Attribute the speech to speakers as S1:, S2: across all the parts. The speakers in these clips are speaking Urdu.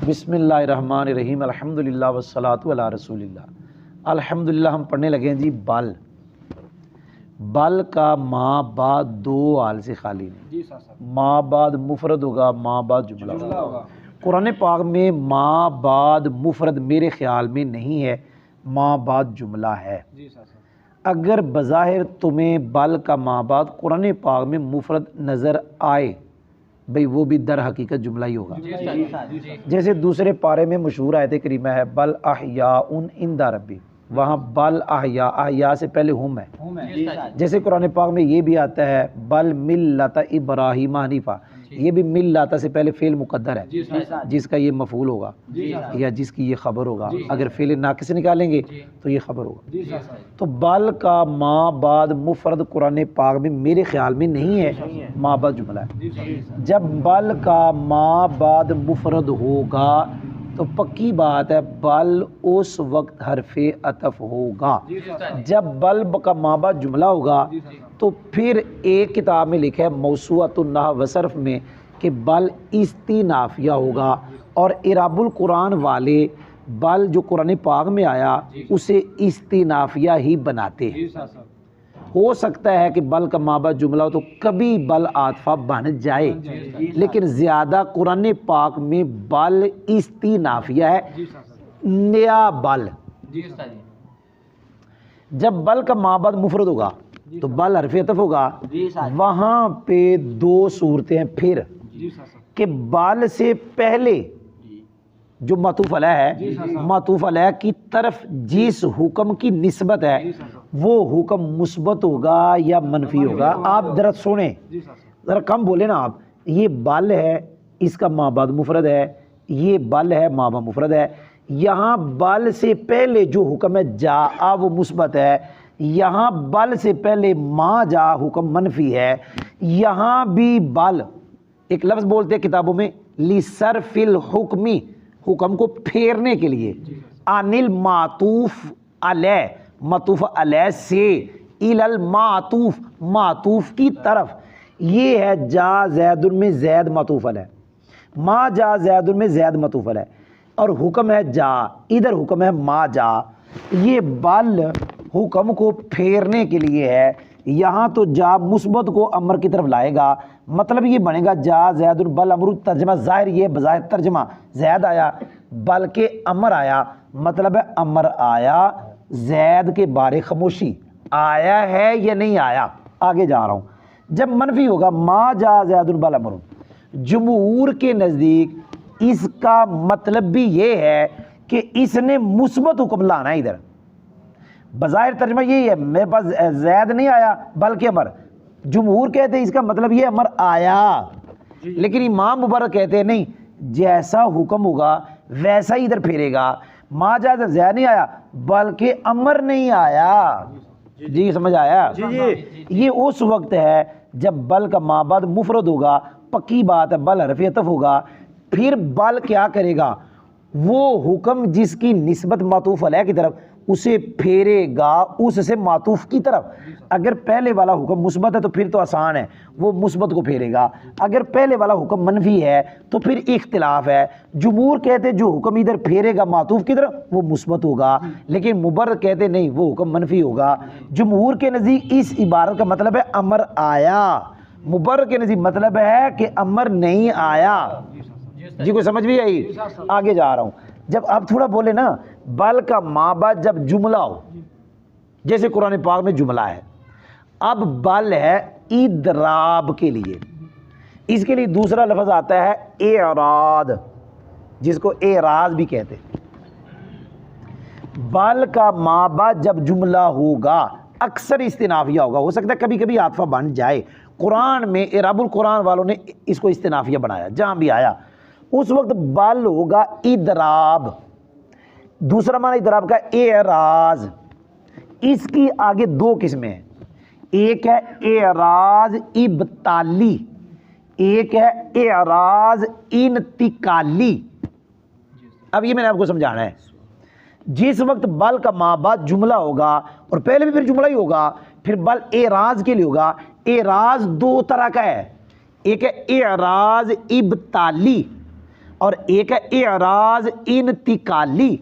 S1: بسم اللہ الرحمن الرحیم الحمدللہ والصلاۃ علی رسول اللہ۔ الحمدللہ ہم پڑھنے لگے ہیں جی بل۔ بل کا ماں بعد دو حال سے خالی نہیں، ماں بعد مفرد ہوگا، ماں بعد جملہ ہوگا۔ قرآن پاک میں ماں بعد مفرد میرے خیال میں نہیں ہے، ماں بعد جملہ ہے۔ اگر بظاہر تمہیں بل کا ماں بعد قرآن پاک میں مفرد نظر آئے، بھئی وہ بھی در حقیقت جملہ ہی ہوگا۔ جیسے دوسرے پارے میں مشہور آیت کریمہ ہے بل احیاء عند ربی، وہاں بل احیاء، احیاء سے پہلے ہم ہے۔ جیسے قرآن پاک میں یہ بھی آتا ہے بل ملت ابراہیم حنیفہ، یہ بھی ملت سے پہلے فعل مقدر ہے جس کا یہ مفعول ہوگا یا جس کی یہ خبر ہوگا۔ اگر فعل ناقص نکالیں گے تو یہ خبر ہوگا۔ تو بل کا ماں بعد مفرد قرآن پاک میں میرے خیال میں نہیں ہے، ماں بعد جملہ ہے۔ جب بل کا ماں بعد مفرد ہوگا تو پکی بات ہے بل اس وقت حرف عطف ہوگا۔ جب بل کا ماں بعد جملہ ہوگا تو پھر ایک کتاب میں لکھا ہے موسوعۃ النحو و صرف میں کہ بل استینافیہ ہوگا، اور اعراب القرآن والے بل جو قرآن پاک میں آیا اسے استینافیہ ہی بناتے ہیں۔ ہو سکتا ہے کہ بل کا ماں بعد جملہ ہو تو کبھی بل عاطفہ بن جائے، لیکن زیادہ قرآن پاک میں بل استینافیہ ہے، نیا بل۔ جب بل کا ماں بعد مفرد ہوگا تو بل حرف عطف ہوگا، وہاں پہ دو صورتیں ہیں پھر کہ بل سے پہلے جو معطوف علیہ ہے، معطوف علیہ کی طرف جس حکم کی نسبت ہے وہ حکم مثبت ہوگا یا منفی ہوگا۔ آپ ذرا سنیں، ذرا کم بولیں نا آپ۔ یہ بل ہے، اس کا ماں بعد مفرد ہے، یہ بل ہے ماں بعد مفرد ہے۔ یہاں بل سے پہلے جو حکم ہے جا وہ مثبت ہے، یہاں بل سے پہلے ما جا حکم منفی ہے۔ یہاں بھی بل ایک لفظ بولتے ہیں کتابوں میں لِصَرْفِ الْحُکْمِ، حکم کو پھیرنے کے لیے، عن المعطوف علیہ، معطوف علیہ سے، الی المعطوف، معطوف کی طرف۔ یہ ہے جا زید میں زید معطوف علیہ، ما جا زید میں زید معطوف علیہ، اور حکم ہے جا، ادھر حکم ہے ما جا۔ یہ بل حکم کو پھیرنے کے لیے ہے۔ یہاں تو جا مثبت کو امر کی طرف لائے گا، مطلب یہ بنے گا جا زید بل امر، ترجمہ ظاہر یہ بظاہر ترجمہ زید آیا بلکہ امر آیا، مطلب ہے امر آیا زید کے بارے خاموشی، آیا ہے یا نہیں آیا۔ آگے جا رہا ہوں۔ جب منفی ہوگا ما جا زید بل امر، جمہور کے نزدیک اس کا مطلب بھی یہ ہے کہ اس نے مثبت حکم لانا ہے۔ ادھر بظاہر ترجمہ یہی ہے، میرے پاس زید نہیں آیا بلکہ امر۔ جمہور کہتے ہیں اس کا مطلب یہ امر آیا، لیکن امام مبارک کہتے ہیں نہیں، جیسا حکم ہوگا ویسا ہی ادھر پھیرے گا۔ ما جا زید نہیں آیا بلکہ امر نہیں آیا۔ جی سمجھ آیا؟ یہ اس وقت ہے جب بل کا ماں بعد مفرد ہوگا، پکی بات ہے بل حرف عطف ہوگا، پھر بل کیا کرے گا، وہ حکم جس کی نسبت معطوف علیہ کی طرف اسے پھیرے گا اس سے معطوف کی طرف۔ اگر پہلے والا حکم مثبت ہے تو پھر تو آسان ہے، وہ مثبت کو پھیرے گا۔ اگر پہلے والا حکم منفی ہے تو پھر اختلاف ہے۔ جمہور کہتے جو حکم ادھر پھیرے گا معطوف کی طرف وہ مثبت ہوگا، لیکن مبرر کہتے نہیں، وہ حکم منفی ہوگا۔ جمہور کے نزدیک اس عبارت کا مطلب ہے امر آیا، مبرر کے نزدیک مطلب ہے کہ امر نہیں آیا۔ جی کوئی سمجھ بھی آئی؟ آگے جا رہا ہوں۔ جب آپ تھوڑا بولے نا بل کا ماں بعد جب جملہ ہو، جیسے قرآن پاک میں جملہ ہے، اب بل ہے ادراب کے لیے، اس کے لیے دوسرا لفظ آتا ہے اعراض، جس کو اعراض بھی کہتے ہیں۔ بل کا ماں بعد جب جملہ ہوگا اکثر استنافیہ ہوگا، ہو سکتا ہے کبھی کبھی عاطفہ بن جائے۔ قرآن میں اعراب القرآن والوں نے اس کو استنافیہ بنایا، جہاں بھی آیا اس وقت بل ہوگا ادراب۔ دوسرا معنی ادراب کا اعراض۔ اس کی آگے دو قسمیں ہیں، ایک ہے اعراض ابطالی، ایک ہے اعراض انتقالی۔ اب یہ میں نے آپ کو سمجھانا ہے، جس وقت بل کا ماں بعد جملہ ہوگا اور پہلے بھی پھر جملہ ہی ہوگا، پھر بل اعراض کے لیے ہوگا۔ اعراض دو طرح کا ہے، ایک ہے اعراض ابطالی اور ایک ہے اعراض انتقالی.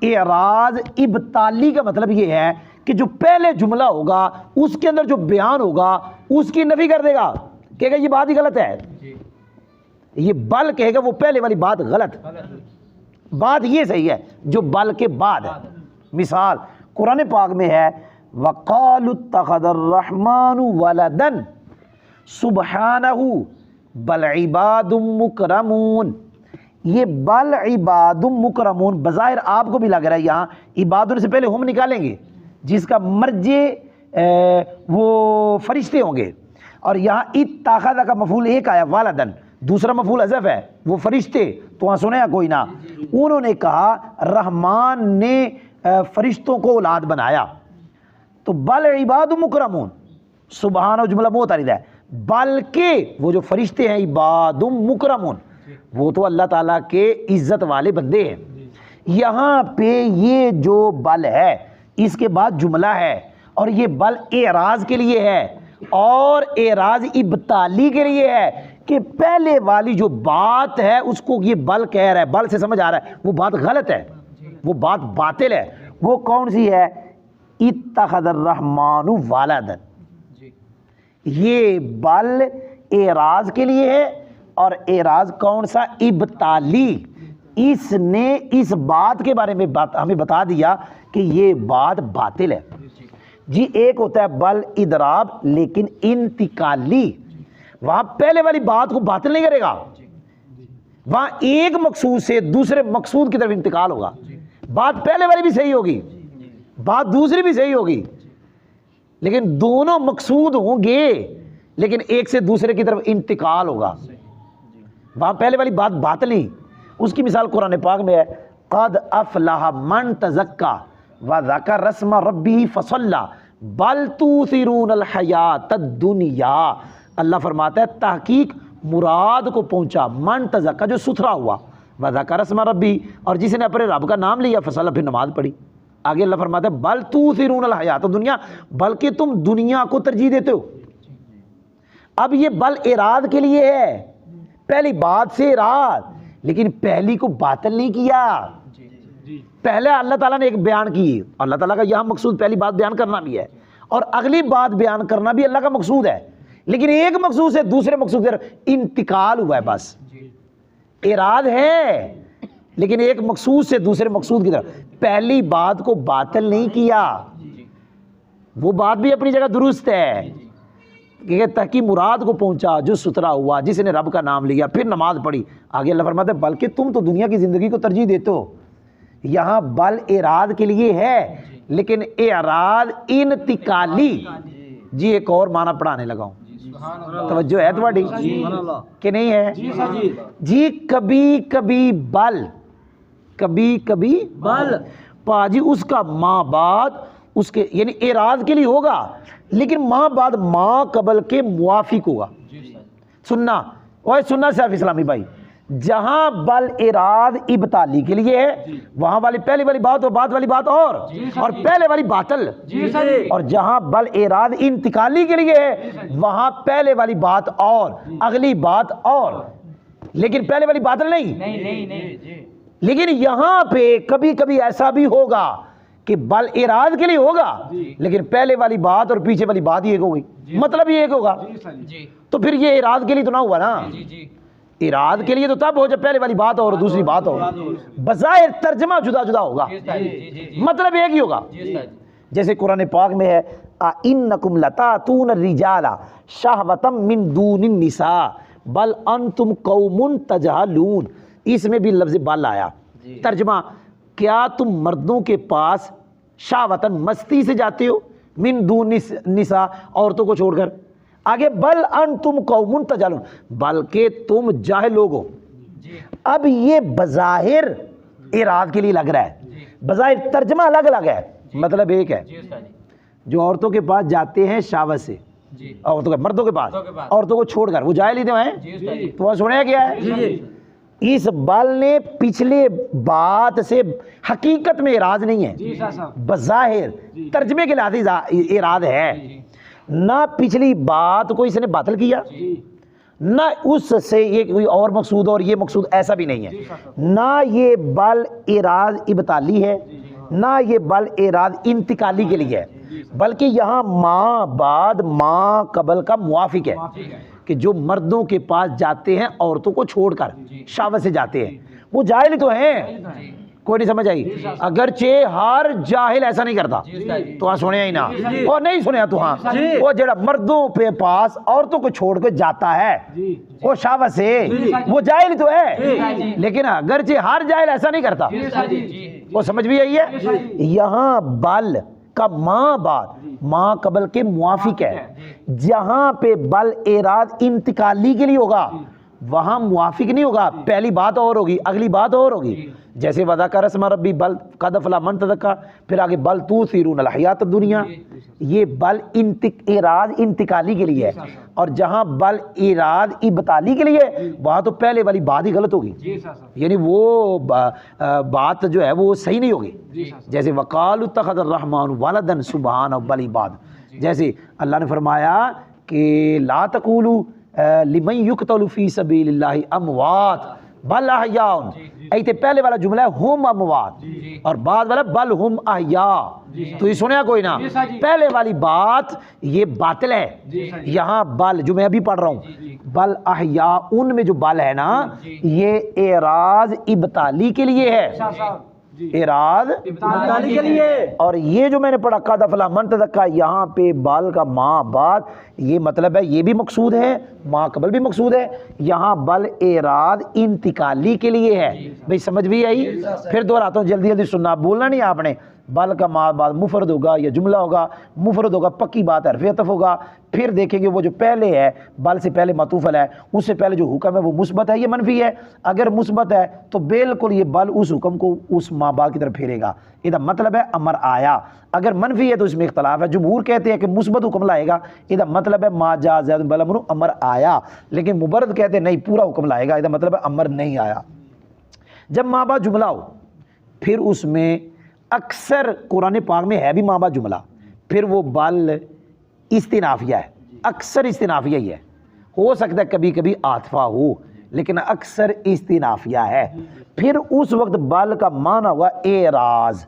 S1: اعراض ابطالی کا مطلب یہ ہے کہ جو پہلے جملہ ہوگا اس کے اندر جو بیان ہوگا اس کی نفی کر دے گا, کہے گا یہ بات ہی غلط ہے. یہ بل کہے گا وہ پہلے والی بات غلط, بات یہ صحیح ہے جو بل کے بعد ہے. مثال قرآن پاک میں ہے وَقَالُوا اتَّخَذَ الرَّحْمَنُ وَلَدًا سُبْحَانَهُ بَلْ عِبَادٌ مُكْرَمُونَ. یہ بل عباد مکرمون بظاہر آپ کو بھی لگ رہا ہے یہاں عبادن سے پہلے ہم نکالیں گے جس کا مرجع وہ فرشتے ہوں گے, اور یہاں اتخذ کا مفعول ایک آیا والدن, دوسرا مفعول حذف ہے وہ فرشتے. تو وہاں سنے کوئی نہ, انہوں نے کہا رحمان نے فرشتوں کو اولاد بنایا, تو بل عباد مکرمون سبحان و جملہ معترض ہے, بلکہ وہ جو فرشتے ہیں عباد مکرمون وہ تو اللہ تعالیٰ کے عزت والے بندے ہیں. یہاں پہ یہ جو بل ہے اس کے بعد جملہ ہے, اور یہ بل اعراض کے لیے ہے اور اعراض ابطالی کے لیے ہے کہ پہلے والی جو بات ہے اس کو یہ بل کہہ رہا ہے, بل سے سمجھ آ رہا ہے وہ بات غلط ہے, وہ بات باطل ہے. وہ کون سی ہے؟ اتخذ الرحمن ولدا. یہ بل اعراض کے لیے ہے, اور اعراض کون سا؟ ابطالی. اس نے اس بات کے بارے میں ہمیں بتا دیا کہ یہ بات باطل ہے. جی ایک ہوتا ہے بل اضراب لیکن انتقالی, وہاں پہلے والی بات کو باطل نہیں کرے گا, وہاں ایک مقصود سے دوسرے مقصود کی طرف انتقال ہوگا. بات پہلے والی بھی صحیح ہوگی, بات دوسری بھی صحیح ہوگی, لیکن دونوں مقصود ہوں گے لیکن ایک سے دوسرے کی طرف انتقال ہوگا. وہاں پہلے والی بات باطل نہیں. اس کی مثال قرآن پاک میں ہے قد افلح من تزکا وذکر اسم ربہ فصلی بل توثرون الحیات الدنیا. اللہ فرماتا ہے تحقیق مراد کو پہنچا من تزکا جو ستھرا ہوا, وذکر اسم ربہ اور جس نے اپنے رب کا نام لیا, فصلی پھر نماز پڑھی. آگے اللہ فرماتا ہے بل توثرون الحیات الدنیا, بلکہ تم دنیا کو ترجیح دیتے ہو. اب یہ بل اراد کے لیے ہے, پہلی بات سے اراد, لیکن پہلی کو باطل نہیں کیا. پہلے اللہ تعالیٰ نے ایک بیان کی, اللہ تعالیٰ کا یہاں مقصود پہلی بات بیان کرنا بھی ہے اور اگلی بات بیان کرنا بھی اللہ کا مقصود ہے, لیکن ایک مقصود سے دوسرے مقصود کی طرف انتقال ہوا ہے. بس اراد ہے لیکن ایک مقصود سے دوسرے مقصود کی طرف, پہلی بات کو باطل نہیں کیا. وہ بات بھی اپنی جگہ درست ہے کہ تحقیق مراد کو پہنچا جو ستھرا ہوا, جس نے رب کا نام لیا, پھر نماز پڑھی. آگے اللہ فرماتا ہے بلکہ تم تو دنیا کی زندگی کو ترجیح دیتے ہو. یہاں بل اراد کے لیے ہے لیکن اعراض انتقالی. جی ایک اور معنی پڑھانے لگا ہوں, توجہ ہے تمہاری کہ نہیں ہے؟ جی کبھی کبھی بل, کبھی کبھی بل پاجی اس کا ماں بعد اس کے یعنی اعراض کے لیے ہوگا, لیکن ماں بعد ماں قبل کے موافق ہوگا. سننا اوے سننا سیف اسلامی بھائی, جہاں بل اراد ابطالی کے لیے ہے وہاں والی پہلی والی بات اور بعد والی بات اور پہلے والی باطل, اور جہاں بل اراد انتقالی کے لیے ہے وہاں پہلے والی بات اور اگلی بات اور, لیکن پہلے والی باطل نہیں. لیکن یہاں پہ کبھی کبھی ایسا بھی ہوگا کہ بل اراد کے لیے ہوگا لیکن پہلے والی بات اور پیچھے والی بات ہی ایک ہوگی, مطلب یہ ایک ہوگا. تو پھر یہ اراد کے لیے تو نہ ہوا نا, اراد کے لیے تو تب ہو جب پہلے والی بات اور دوسری بات ہو. بظاہر ترجمہ جدا جدا ہوگا, مطلب ایک ہی ہوگا. جیسے قرآن پاک میں ہے اِنَّكُمْ لَتَأْتُونَ الرِّجَالَ شَهْوَةً مِّن دُونِ النِّسَاءِ بَلْ أَنْتُمْ قَوْمٌ تَجْهَلُونَ. اس میں بھی لفظ بل آیا. ترجمہ کیا تم مردوں کے پاس شہوتاً مستی سے جاتے ہو, من دون نساء عورتوں کو چھوڑ کر. آگے بل انتم قوم تجہلون, بلکہ تم جاہل لوگ ہو. اب یہ بظاہر اراد کے لیے لگ رہا ہے, بظاہر ترجمہ الگ الگ ہے, مطلب ایک ہے. جو عورتوں کے پاس جاتے ہیں شہوت سے, عورتوں کے مردوں کے پاس عورتوں کو چھوڑ کر, وہ جاہل ہی تو ہیں. تو سنیا کیا ہے, اس بل نے پچھلے بات سے حقیقت میں اراد نہیں ہے, بظاہر ترجمے کے لحاظ اراد ہے. نہ پچھلی بات کو اس نے باطل کیا نہ اس سے یہ کوئی اور مقصود اور یہ مقصود، ایسا بھی نہیں ہے، نہ یہ بل اعراض ابطالی ہے، نہ یہ بل اعراض انتقالی کے لیے ہے، بلکہ یہاں ماں بعد ماں قبل کا موافق ہے کہ جو مردوں کے پاس جاتے ہیں عورتوں کو چھوڑ کر، شہوت سے جاتے ہیں، وہ جاہل ہی تو ہیں، کوئی نہیں سمجھ آئی؟ اگرچہ ہر جاہل ایسا نہیں کرتا، تو ہاں سنیا ہی نہ، اور نہیں سنیا تو ہاں، وہ جڑا مردوں پہ پاس عورتوں کو چھوڑ کے جاتا ہے وہ شہوت سے، وہ جاہل ہی تو ہے، لیکن اگرچہ ہر جاہل ایسا نہیں کرتا، وہ سمجھ بھی آئی ہے؟ یہاں بل کا ماں بعد ماں قبل کے موافق ہے، جہاں پہ بل اعراض انتقالی کے لیے ہوگا وہاں موافق نہیں ہوگا، پہلی بات اور ہوگی اگلی بات اور ہوگی، جیسے وذکر اسم ربی بل قد افلح من تزکا، پھر آگے بل تؤثرون الحیات الدنیا، یہ بل اعراض انتقالی کے لیے ہے، اور جہاں بل اعراض ابطالی کے لیے وہاں تو پہلے والی بات ہی غلط ہوگی، یعنی وہ بات جو ہے وہ صحیح نہیں ہوگی، جیسے وقالوا اتخذ الرحمن ولدا سبحانہ بل عباد، جیسے اللہ نے فرمایا کہ لا تقولوا لمن یقتل فی سبیل اللہ اموات بل احیاء، ایتے پہلے والا جملہ ہے ہم اموات، اور بعد والا بل ہم احیاء، تو یہ سنیا کوئی نہ، پہلے والی بات یہ باطل ہے، یہاں بل جو میں ابھی پڑھ رہا ہوں بل احیاء، ان میں جو بل ہے نا یہ اعراض ابطالی کے لیے ہے، اعراض ابطالی کے لیے، اور یہ جو میں نے پڑھا قد افلح من تزکا، یہاں پہ بال کا ماں بعد یہ مطلب ہے یہ بھی مقصود ہے، ماں قبل بھی مقصود ہے، یہاں بل اعراض انتقالی کے لیے ہے، بھئی سمجھ بھی آئی؟ پھر دہراتا ہوں جلدی جلدی سننا، بولنا نہیں آپ نے، بل کا ماں بعد مفرد ہوگا یا جملہ ہوگا، مفرد ہوگا پکی بات حرف عطف ہوگا، پھر دیکھیں گے وہ جو پہلے ہے بل سے پہلے معطوف ہے اس سے پہلے جو حکم ہے وہ مثبت ہے یہ منفی ہے، اگر مثبت ہے تو بالکل یہ بل اس حکم کو اس ماں بعد کی طرف پھیرے گا، یہ مطلب ہے امر آیا، اگر منفی ہے تو اس میں اختلاف ہے، جمہور کہتے ہیں کہ مثبت حکم لائے گا، یہ مطلب ہے ما جاء زید بل امر، امر آیا، لیکن مبرد کہتے ہیں نہیں پورا حکم لائے گا، یہ مطلب ہے امر نہیں آیا۔ جب ماں بعد جملہ ہو پھر اس میں اکثر قرآن پاک میں ہے بھی ماں بعد جملہ، پھر وہ بل استنافیہ ہے، اکثر استنافیہ ہی ہے، ہو سکتا ہے کبھی کبھی عاطفہ ہو لیکن اکثر استنافیہ ہے، پھر اس وقت بل کا معنی ہوا اعراض،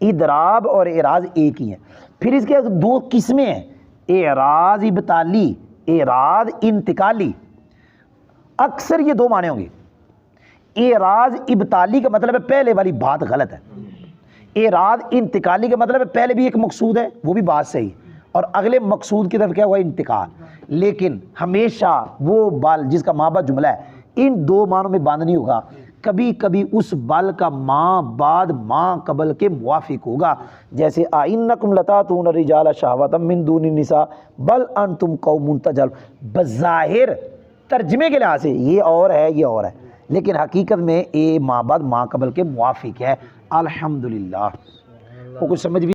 S1: اضراب اور اعراض ایک ہی ہیں، پھر اس کے دو قسمیں ہیں، اعراض ابطالی، اعراض انتقالی، اکثر یہ دو معنی ہوں گے، اعراض ابطالی کا مطلب ہے پہلے والی بات غلط ہے، اعراض انتقالی کا مطلب ہے پہلے بھی ایک مقصود ہے وہ بھی بات صحیح، اور اگلے مقصود کی طرف کیا ہوا انتقال، لیکن ہمیشہ وہ بل جس کا ماں بعد جملہ ہے ان دو معنوں میں بند نہیں ہوگا، کبھی کبھی اس بل کا ماں بعد ماں قبل کے موافق ہوگا، جیسے آئنکم لتاتون الرجال شہوۃ من دون النساء بل انتم قوم تجہلون، بظاہر ترجمے کے لحاظ سے یہ اور ہے یہ اور ہے، لیکن حقیقت میں اے ماں بعد ماں قبل کے موافق ہے، الحمدللہ، وہ کچھ سمجھ بھی